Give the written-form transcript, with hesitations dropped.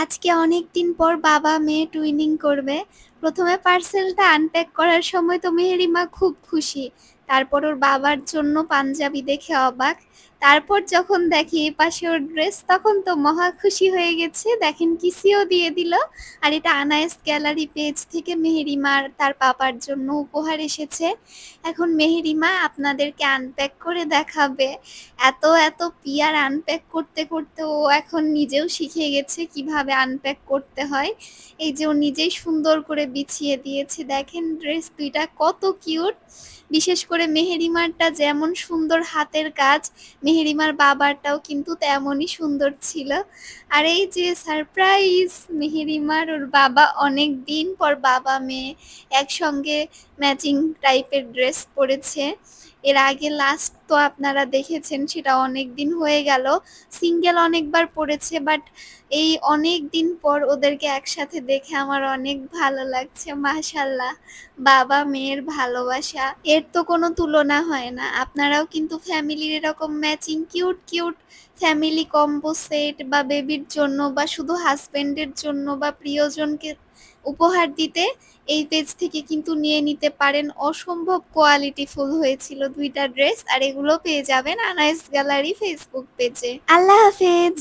আজকে অনেকদিন পর বাবা-মেয়ে টুইনিং করবে। ১ম এ পার্সেলটা আনপ্যাক করার সময় তো মেহেরিমা খুব খুশি। তারপর ওর বাবার জন্য পাঞ্জাবি দেখে অবাক। তারপর যখন দেখে এপাশে ওর ড্রেস তখন তো মহা খুশি হয়ে গেছে। দেখেন কিসিও দিয়ে দিল। আর এটা আনায়েস গ্যালারি পেজ থেকে মেহেরিমার তার পাপার জন্য উপহার এসেছে। এখন মেহেরিমা আপনাদেরকে আনপ্যাক করে দেখাবে। এত পিয়ার আনপ্যাক করতে করতে ও এখন নিজেও শিখে গেছে কিভাবে আনপ্যাক করতে হয়। এই যে ও নিজেই সুন্দর করে বিছিয়ে দিয়েছে। দেখেন ড্রেস ২ টা কত কিউট। বিশেষ করে মেহেরিমারটা যেমন সুন্দর হাতের কাজ, মেহেরিমার বাবারটাও কিন্তু তেমনই সুন্দর ছিল। আর এই যে সারপ্রাইজ, মেহেরিমার ওর বাবা অনেকদিন পর বাবা-মেয়ে একসঙ্গে ম্যাচিং টাইপের ড্রেস পরেছে। এর আগে লাস্ট তো আপনারা দেখেছেন, সেটা অনেকদিন হয়ে গেল। সিঙ্গেল অনেকবার পড়েছে, বাট এই অনেকদিন পর ওদেরকে একসাথে দেখে আমার অনেক ভালো লাগছে। মাশাআল্লাহ! বাবা মেয়ের ভালোবাসা এর তো কোনো তুলনা হয় না। আপনারাও কিন্তু ফ্যামিলির এরকম matching cute family combo set বা বেবির জন্য বা শুধু হাজবেন্ডের জন্য বা প্রিয়জনকে উপহার দিতে এই পেজ থেকে কিন্তু নিয়ে নিতে পারেন। অসম্ভব কোয়ালিটিফুল হয়েছিল ২ টা ড্রেস। আর এগুলো পেয়ে যাবেন আনাইস গ্যালারি ফেসবুক পেজে। আল্লাহ হাফেজ।